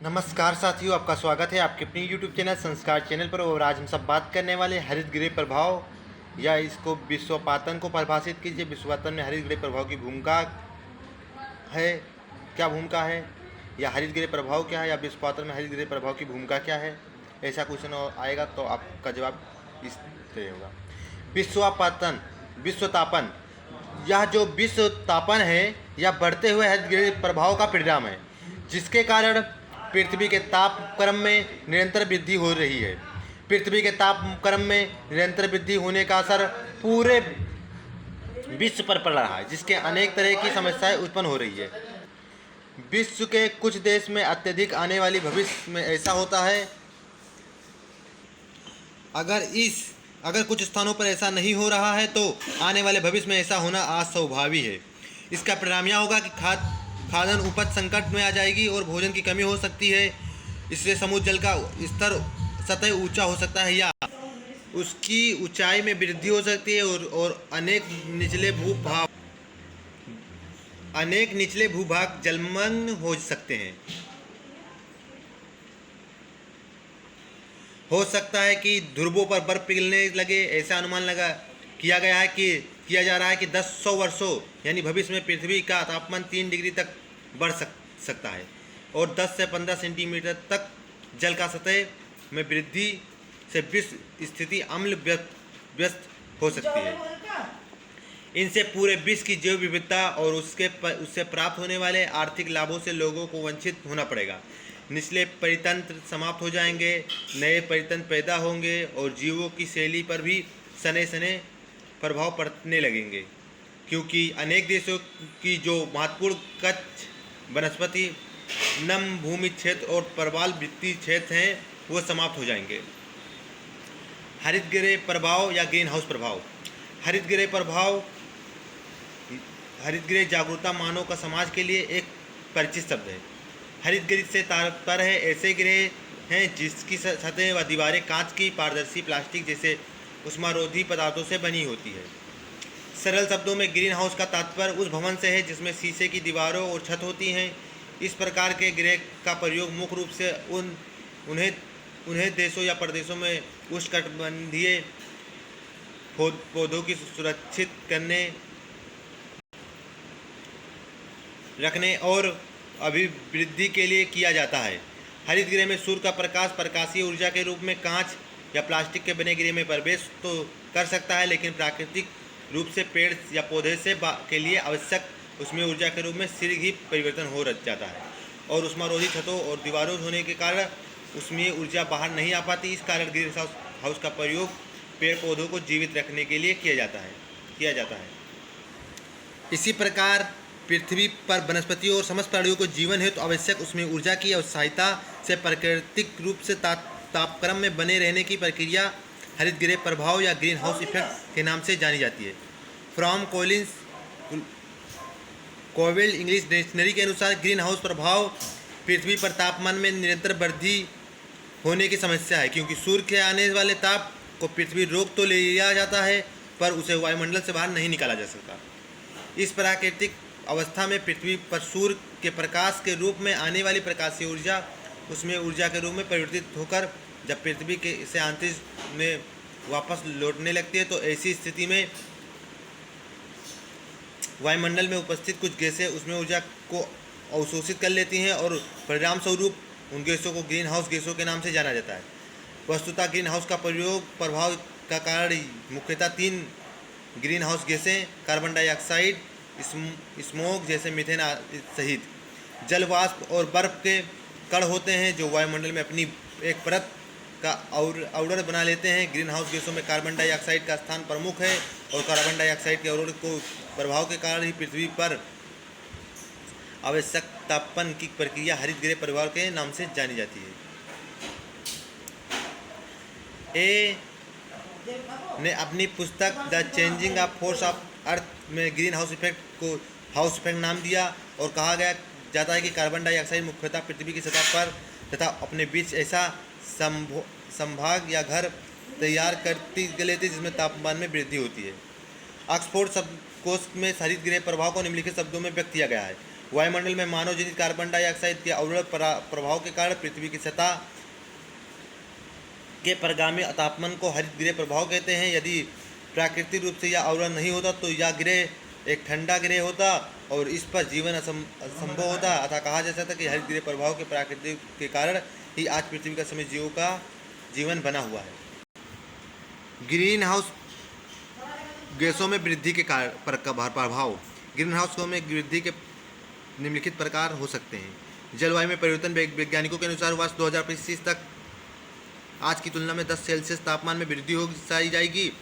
नमस्कार साथियों, आपका स्वागत है आपके अपनी यूट्यूब चैनल संस्कार चैनल पर। और आज हम सब बात करने वाले हरित गृह प्रभाव या इसको विश्वपातन को परिभाषित कीजिए। विश्वपातन में हरित गृह प्रभाव की भूमिका है, क्या भूमिका है, या हरित गृह प्रभाव क्या है, या विश्वपातन में हरित गृह प्रभाव की भूमिका क्या है। ऐसा क्वेश्चन आएगा तो आपका जवाब इस तरह होगा। विश्वपातन, विश्वतापन, यह जो विश्व तापन है यह बढ़ते हुए हरित गृह प्रभाव का परिणाम है, जिसके कारण पृथ्वी के तापक्रम में निरंतर वृद्धि हो रही है। पृथ्वी के तापक्रम में निरंतर वृद्धि होने का असर पूरे विश्व पर पड़ रहा है, जिसके अनेक तरह की समस्याएं उत्पन्न हो रही है। विश्व के कुछ देश में अत्यधिक आने वाली भविष्य में ऐसा होता है, अगर कुछ स्थानों पर ऐसा नहीं हो रहा है तो आने वाले भविष्य में ऐसा होना अस्वाभाविक है। इसका परिणाम यह होगा कि खाद्यान्न उपज संकट में आ जाएगी और भोजन की कमी हो सकती है। इससे समुद्र जल का स्तर सतह ऊंचा हो सकता है या उसकी ऊंचाई में वृद्धि हो सकती है और अनेक निचले भूभाग जलमग्न हो सकते हैं। हो सकता है कि ध्रुवों पर बर्फ पिघलने लगे। ऐसा अनुमान किया जा रहा है कि 10-100 वर्षों यानी भविष्य में पृथ्वी का तापमान 3 डिग्री तक बढ़ सकता है और 10 से 15 सेंटीमीटर तक जल का सतह में वृद्धि से विश्व स्थिति अम्ल व्यस्त हो सकती है। इनसे पूरे विश्व की जैव विविधता और उससे प्राप्त होने वाले आर्थिक लाभों से लोगों को वंचित होना पड़ेगा। निचले परितंत्र समाप्त हो जाएंगे, नए परितंत्र पैदा होंगे और जीवों की शैली पर भी सने सने प्रभाव पड़ने लगेंगे, क्योंकि अनेक देशों की जो महत्वपूर्ण कच्छ वनस्पति नम भूमि क्षेत्र और प्रवाल वृत्तीय क्षेत्र हैं वो समाप्त हो जाएंगे। हरित गृह प्रभाव या ग्रीन हाउस प्रभाव। हरित गृह जागरूकता मानव का समाज के लिए एक परिचित शब्द है। हरित गृह से तात्पर्य है ऐसे गृह हैं जिसकी सतह व दीवारें कांच की, पारदर्शी, प्लास्टिक जैसे उष्मारोधी पदार्थों से बनी होती है। सरल शब्दों में ग्रीन हाउस का तात्पर्य उस भवन से है जिसमें शीशे की दीवारों और छत होती हैं। इस प्रकार के गृह का प्रयोग मुख्य रूप से उन्हें देशों या प्रदेशों में उष्णकटिबंधीय पौधों की सुरक्षित रखने और अभिवृद्धि के लिए किया जाता है। हरित गृह में सूर्य का प्रकाश प्रकाशीय ऊर्जा के रूप में कांच या प्लास्टिक के बने गृह में प्रवेश तो कर सकता है, लेकिन प्राकृतिक रूप से पेड़ या पौधे के लिए आवश्यक उसमें ऊर्जा के रूप में शीघ्र ही परिवर्तन हो जाता है और उष्मारोधी छतों और दीवारों होने के कारण उसमें ऊर्जा बाहर नहीं आ पाती। इस कारण ग्रीन हाउस का प्रयोग पेड़ पौधों को जीवित रखने के लिए किया जाता है। इसी प्रकार पृथ्वी पर वनस्पतियों और समस्त प्राणियों को जीवन हेतु आवश्यक उसमें ऊर्जा की सहायता से प्राकृतिक रूप से तापक्रम में बने रहने की प्रक्रिया हरित गृह प्रभाव या ग्रीन हाउस इफेक्ट के नाम से जानी जाती है। फ्रॉम कोविल इंग्लिश डिक्शनरी के अनुसार ग्रीन हाउस प्रभाव पृथ्वी पर तापमान में निरंतर वृद्धि होने की समस्या है, क्योंकि सूर्य के आने वाले ताप को पृथ्वी रोक तो लिया जाता है पर उसे वायुमंडल से बाहर नहीं निकाला जा सकता। इस प्राकृतिक अवस्था में पृथ्वी पर सूर्य के प्रकाश के रूप में आने वाली प्रकाशीय ऊर्जा उसमें ऊर्जा के रूप में परिवर्तित होकर जब पृथ्वी के से अंतरिक्ष में वापस लौटने लगती है तो ऐसी स्थिति में वायुमंडल में उपस्थित कुछ गैसें उसमें ऊर्जा को अवशोषित कर लेती हैं और परिणाम स्वरूप उन गैसों को ग्रीन हाउस गैसों के नाम से जाना जाता है। वस्तुतः ग्रीन हाउस का प्रभाव का कारण मुख्यतः 3 ग्रीन हाउस गैसें कार्बन डाइऑक्साइड, स्मोक जैसे मीथेन सहित जल वाष्प और बर्फ के कण होते हैं, जो वायुमंडल में अपनी एक परत का आवरण बना लेते हैं। ग्रीन हाउस गैसों में कार्बन डाइऑक्साइड का स्थान प्रमुख है और कार्बन डाइऑक्साइड के आवरण को प्रभाव के कारण ही पृथ्वी पर आवश्यक तापन की प्रक्रिया हरित गृह प्रभाव के नाम से जानी जाती है। ए ने अपनी पुस्तक the changing of force of earth में ग्रीन हाउस इफेक्ट को हाउस इफेक्ट नाम दिया और कहा जाता है कि कार्बन डाइऑक्साइड मुख्यतः पृथ्वी की सतह पर तथा अपने बीच ऐसा संभाग या घर तैयार करती लेती जिसमें तापमान में वृद्धि होती है। ऑक्सफोर्ड शब्दकोश में हरित गृह प्रभाव को निम्नलिखित शब्दों में व्यक्त किया गया है। वायुमंडल में मानव जनित कार्बन डाइऑक्साइड के अवरोध प्रभाव के कारण पृथ्वी की सतह के परगामी तापमान को हरित गृह प्रभाव कहते हैं। यदि प्राकृतिक रूप से यह अवरोध नहीं होता तो यह ग्रह एक ठंडा ग्रह होता और इस पर जीवन असंभव होता। अतः कहा जा सकता है कि हरित गृह प्रभाव के प्राकृतिक के कारण ही आज पृथ्वी का समय जीवों का जीवन बना हुआ है। ग्रीन हाउस गैसों में वृद्धि के प्रभाव। ग्रीन हाउस में वृद्धि के निम्नलिखित प्रकार हो सकते हैं। जलवायु में परिवर्तन। वैज्ञानिकों के अनुसार वर्ष 2025 तक आज की तुलना में 10 सेल्सियस तापमान में वृद्धि हो जाएगी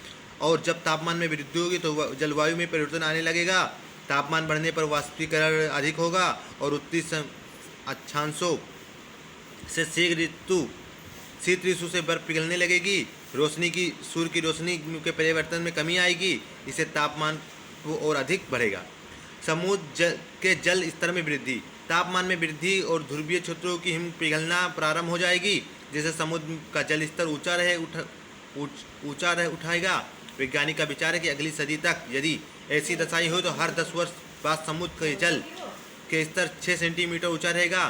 और जब तापमान में वृद्धि होगी तो जलवायु में परिवर्तन आने लगेगा। तापमान बढ़ने पर वाष्पीकरण अधिक होगा और उत्तरी अक्षांशों से शीत ऋतु से बर्फ पिघलने लगेगी। सूर्य की रोशनी के परिवर्तन में कमी आएगी। इससे तापमान और अधिक बढ़ेगा। समुद्र के जल स्तर में वृद्धि। तापमान में वृद्धि और ध्रुवीय क्षेत्रों की हिम पिघलना प्रारंभ हो जाएगी, जिससे समुद्र का जल स्तर ऊंचा उठाएगा। वैज्ञानिक का विचार है कि अगली सदी तक यदि ऐसी दशाएं हो तो हर 10 वर्ष बाद समुद्र के जल के स्तर 6 सेंटीमीटर ऊंचा रहेगा।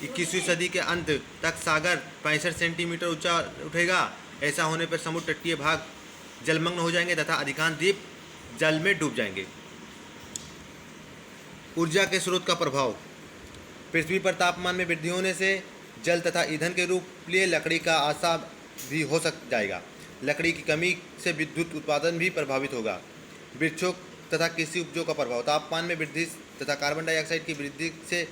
21वीं सदी के अंत तक सागर 65 सेंटीमीटर ऊंचा उठेगा। ऐसा होने पर समुद्र तटीय भाग जलमग्न हो जाएंगे तथा अधिकांश द्वीप जल में डूब जाएंगे। ऊर्जा के स्रोत का प्रभाव। पृथ्वी पर तापमान में वृद्धि होने से जल तथा ईंधन के रूप लिए लकड़ी का आशा भी हो जाएगा। लकड़ी की कमी से विद्युत उत्पादन भी प्रभावित होगा। वृक्षों तथा कृषि उपजों का प्रभाव। तापमान में वृद्धि तथा कार्बन डाइऑक्साइड की वृद्धि से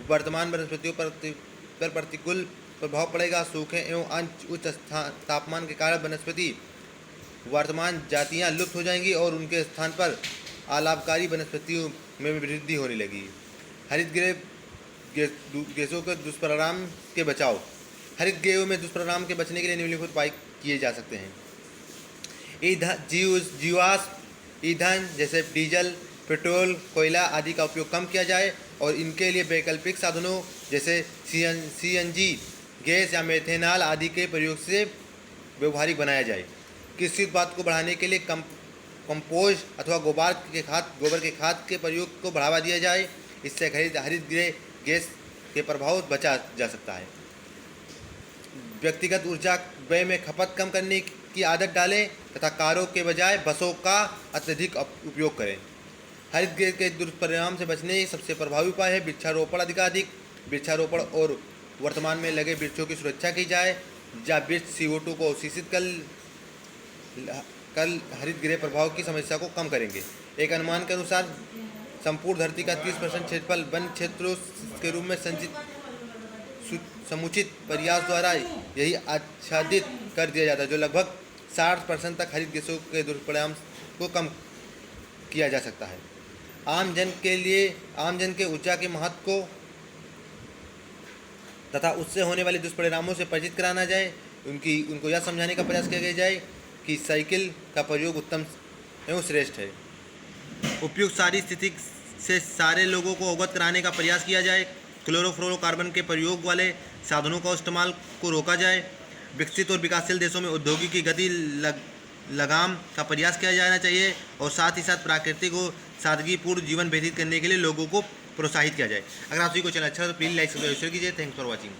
वर्तमान वनस्पतियों पर प्रतिकूल प्रभाव पड़ेगा। सूखे एवं उच्च तापमान के कारण वनस्पति वर्तमान जातियां लुप्त हो जाएंगी और उनके स्थान पर अलाभकारी वनस्पतियों में वृद्धि होने लगी। हरित गृह गैसों के दुष्परिणाम के बचाव। हरित गृहों में दुष्परिणाम के बचने के लिए निम्नलिखित उपाय किए जा सकते हैं। जीवाश्म ईंधन जैसे डीजल, पेट्रोल, कोयला आदि का उपयोग कम किया जाए और इनके लिए वैकल्पिक साधनों जैसे CNG गैस या मेथेनॉल आदि के प्रयोग से व्यवहारिक बनाया जाए। कृषि उत्पाद को बढ़ाने के लिए कंपोस्ट अथवा गोबर के खाद के प्रयोग को बढ़ावा दिया जाए। इससे हरित गृह गैस के प्रभाव बचा जा सकता है। व्यक्तिगत ऊर्जा व्यय में खपत कम करने की आदत डालें तथा कारों के बजाय बसों का अत्यधिक उपयोग करें। हरित गृह के दुष्परिणाम से बचने सबसे प्रभावी उपाय है वृक्षारोपण। अधिकाधिक वृक्षारोपण और वर्तमान में लगे वृक्षों की सुरक्षा की जाए। जब वृक्ष CO2 को अवशोषित कर हरित गृह प्रभाव की समस्या को कम करेंगे। एक अनुमान के अनुसार संपूर्ण धरती का 30% क्षेत्रफल वन क्षेत्रों के रूप में समुचित प्रयास द्वारा यही आच्छादित कर दिया जाता है, जो लगभग 60% तक हरित गैसों के दुष्परिणाम को कम किया जा सकता है। आम जन के ऊर्जा के महत्व को तथा उससे होने वाले दुष्परिणामों से परिचित कराना जाए। उनको यह समझाने का प्रयास किया जाए कि साइकिल का प्रयोग उत्तम एवं श्रेष्ठ है। उपयुक्त सारी स्थिति से सारे लोगों को अवगत कराने का प्रयास किया जाए। क्लोरोफ्लोरोकार्बन के प्रयोग वाले साधनों का इस्तेमाल को रोका जाए। विकसित और विकासशील देशों में औद्योगिक की गति लगाम का प्रयास किया जाना चाहिए और साथ ही साथ प्राकृतिक और सादगीपूर्ण जीवन व्यतीत करने के लिए लोगों को प्रोत्साहित किया जाए। अगर आप सभी को चैनल अच्छा तो प्लीज़ लाइक सब्सक्राइब कीजिए। Thanks for watching.